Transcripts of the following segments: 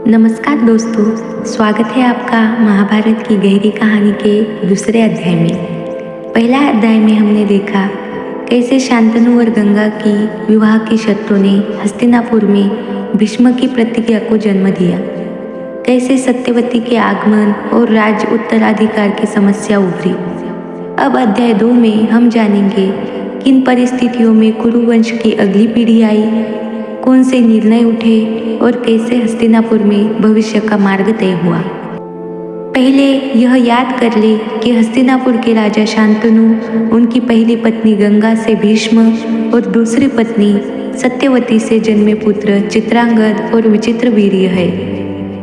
नमस्कार दोस्तों, स्वागत है आपका महाभारत की गहरी कहानी के दूसरे अध्याय में। पहला अध्याय में हमने देखा कैसे शांतनु और गंगा की विवाह की शर्तों ने हस्तिनापुर में भीष्म की प्रतिज्ञा को जन्म दिया, कैसे सत्यवती के आगमन और राज उत्तराधिकार की समस्या उभरी। अब अध्याय 2 में हम जानेंगे किन परिस्थितियों में कुरुवंश की अगली पीढ़ी आई, कौन से निर्णय उठे और कैसे हस्तिनापुर में भविष्य का मार्ग तय हुआ। पहले यह याद कर ले कि हस्तिनापुर के राजा शांतनु, उनकी पहली पत्नी गंगा से भीष्म और दूसरी पत्नी सत्यवती से जन्मे पुत्र चित्रांगद और विचित्रवीर्य है।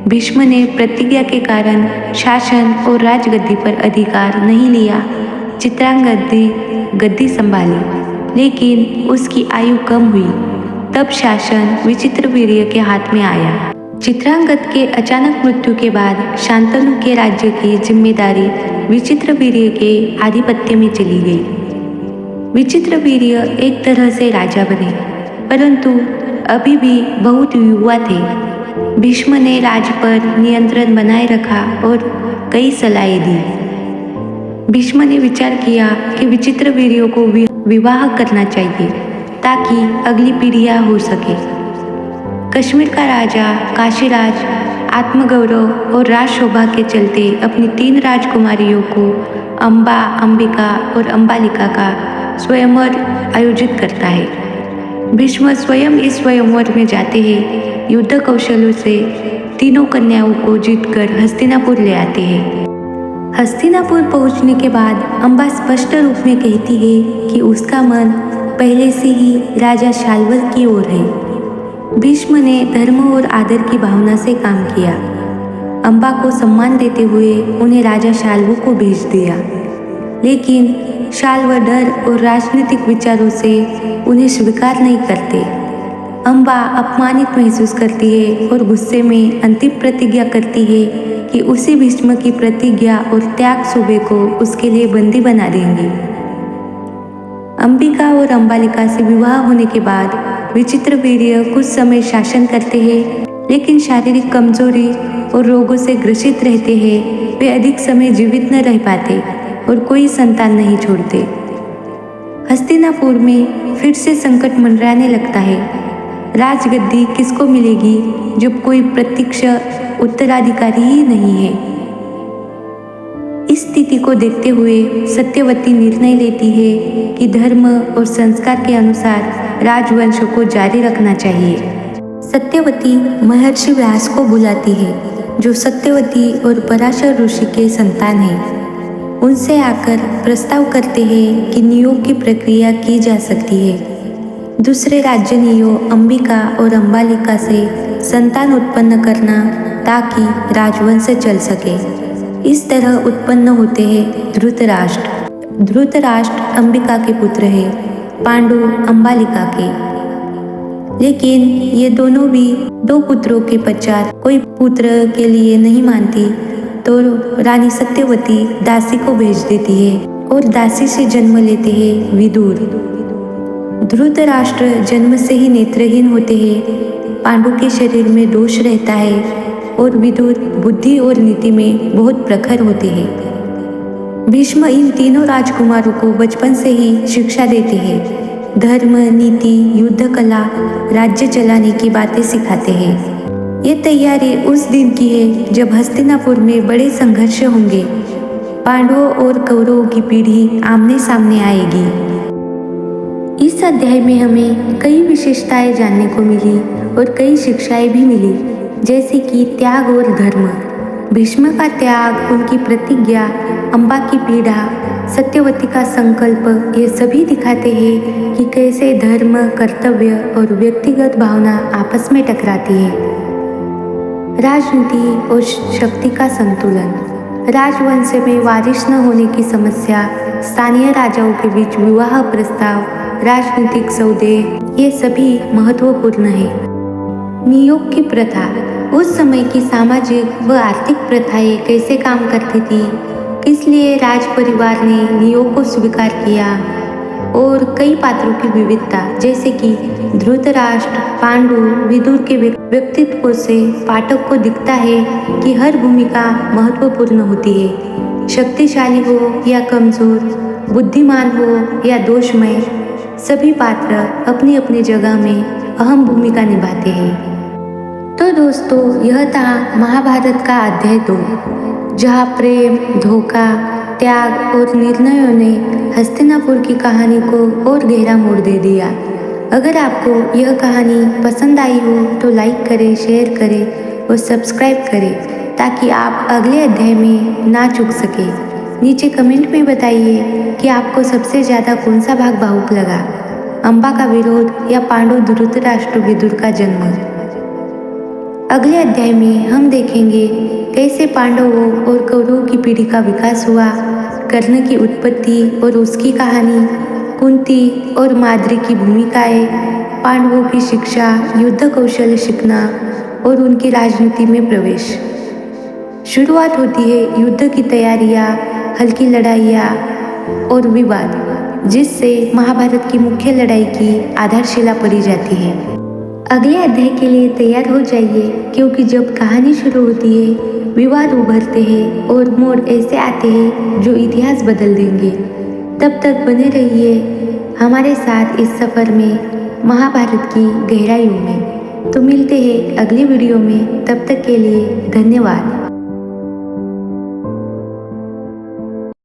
भीष्म ने प्रतिज्ञा के कारण शासन और राजगद्दी पर अधिकार नहीं लिया। चित्रांगद ने गद्दी संभाली, लेकिन उसकी आयु कम हुई। तब शासन विचित्रवीर्य के हाथ में आया। चित्रांगद के अचानक मृत्यु के बाद शांतनु के राज्य की जिम्मेदारी विचित्रवीर्य के आधिपत्य में चली गई। विचित्रवीर्य एक तरह से राजा बने, परंतु अभी भी बहुत युवा थे। भीष्म ने राज्य पर नियंत्रण बनाए रखा और कई सलाहें दी। भीष्म ने विचार किया कि विचित्रवीर्य को विवाह करना चाहिए ताकि अगली पीढ़ियां हो सके। कश्मीर का राजा काशीराज आत्मगौरव और राज शोभा के चलते अपनी 3 राजकुमारियों को अंबा, अंबिका और अंबालिका का स्वयंवर आयोजित करता है। भीष्म स्वयं इस स्वयंवर में जाते हैं। युद्ध कौशलों से तीनों कन्याओं को जीतकर हस्तिनापुर ले आते हैं। हस्तिनापुर पहुंचने के बाद अंबा स्पष्ट रूप में कहती है कि उसका मन पहले से ही राजा शाल्वर की ओर है। भीष्म ने धर्म और आदर की भावना से काम किया। अंबा को सम्मान देते हुए उन्हें राजा शाल्व को भेज दिया, लेकिन शाल्व डर और राजनीतिक विचारों से उन्हें स्वीकार नहीं करते। अंबा अपमानित महसूस करती है और गुस्से में अंतिम प्रतिज्ञा करती है कि उसी भीष्म की प्रतिज्ञा और त्याग सूबे को उसके लिए बंदी बना देंगी। अंबिका और अंबालिका से विवाह होने के बाद विचित्रवीर्य कुछ समय शासन करते हैं, लेकिन शारीरिक कमजोरी और रोगों से ग्रसित रहते हैं। वे अधिक समय जीवित न रह पाते और कोई संतान नहीं छोड़ते। हस्तिनापुर में फिर से संकट मंडराने लगता है। राजगद्दी किसको मिलेगी जब कोई प्रत्यक्ष उत्तराधिकारी ही नहीं है। इस स्थिति को देखते हुए सत्यवती निर्णय लेती है कि धर्म और संस्कार के अनुसार राजवंश को जारी रखना चाहिए। सत्यवती महर्षि व्यास को बुलाती है, जो सत्यवती और पराशर ऋषि के संतान हैं। उनसे आकर प्रस्ताव करते हैं कि नियोग की प्रक्रिया की जा सकती है। दूसरे राज्यनियों अंबिका और अंबालिका से संतान उत्पन्न करना ताकि राजवंश चल सके। इस तरह उत्पन्न होते हैं धृतराष्ट्र। धृतराष्ट्र अंबिका के पुत्र है, पांडु अंबालिका के। लेकिन ये दोनों भी 2 पुत्रों के पश्चात कोई पुत्र के लिए नहीं मानती, तो रानी सत्यवती दासी को भेज देती है और दासी से जन्म लेते हैं विदुर। धृतराष्ट्र जन्म से ही नेत्रहीन होते हैं। पांडु के शरीर में दोष रहता है और विदुर बुद्धि और नीति में बहुत प्रखर होते हैं। भीष्म इन तीनों राजकुमारों को बचपन से ही शिक्षा देते हैं। धर्म, नीति, युद्ध कला, राज्य चलाने की बातें सिखाते हैं। ये तैयारी उस दिन की है जब हस्तिनापुर में बड़े संघर्ष होंगे। पांडवों और कौरवों की पीढ़ी आमने सामने आएगी। इस अध्याय में हमें कई विशेषताएं जानने को मिली और कई शिक्षाएं भी मिली, जैसे कि त्याग और धर्म। भीष्म का त्याग, उनकी प्रतिज्ञा, अंबा की पीड़ा, सत्यवती का संकल्प, ये सभी दिखाते हैं कि कैसे धर्म, कर्तव्य और व्यक्तिगत भावना आपस में टकराती है। राजनीति और शक्ति का संतुलन। राजवंश में वारिस न होने की समस्या, स्थानीय राजाओं के बीच विवाह प्रस्ताव, राजनीतिक सौदे, ये सभी महत्वपूर्ण है। नियोग की प्रथा। उस समय की सामाजिक व आर्थिक प्रथाएं कैसे काम करती थी, किस लिए राज परिवार ने नियोग को स्वीकार किया। और कई पात्रों की विविधता, जैसे कि धृतराष्ट्र, पांडु, विदुर के व्यक्तित्व से पाठक को दिखता है कि हर भूमिका महत्वपूर्ण होती है। शक्तिशाली हो या कमजोर, बुद्धिमान हो या दोषमय, सभी पात्र अपनी अपनी जगह में अहम भूमिका निभाते हैं। तो दोस्तों, यह था महाभारत का अध्याय 2, जहाँ प्रेम, धोखा, त्याग और निर्णयों ने हस्तिनापुर की कहानी को और गहरा मोड़ दे दिया। अगर आपको यह कहानी पसंद आई हो तो लाइक करें, शेयर करें और सब्सक्राइब करें, ताकि आप अगले अध्याय में ना चूक सके। नीचे कमेंट में बताइए कि आपको सबसे ज़्यादा कौन सा भाग भावुक लगा, अंबा का विरोध या पांडु धृतराष्ट्र विदुर का जन्म। अगले अध्याय में हम देखेंगे कैसे पांडवों और कौरवों की पीढ़ी का विकास हुआ, कर्ण की उत्पत्ति और उसकी कहानी, कुंती और माद्री की भूमिकाएं, पांडवों की शिक्षा, युद्ध कौशल सीखना और उनकी राजनीति में प्रवेश। शुरुआत होती है युद्ध की तैयारियां, हल्की लड़ाइयाँ और विवाद, जिससे महाभारत की मुख्य लड़ाई की आधारशिला पड़ी जाती है। अगले अध्याय के लिए तैयार हो जाइए, क्योंकि जब कहानी शुरू होती है विवाद उभरते हैं और मोड़ ऐसे आते हैं जो इतिहास बदल देंगे। तब तक बने रहिए हमारे साथ इस सफ़र में, महाभारत की गहराइयों में। तो मिलते हैं अगली वीडियो में, तब तक के लिए धन्यवाद।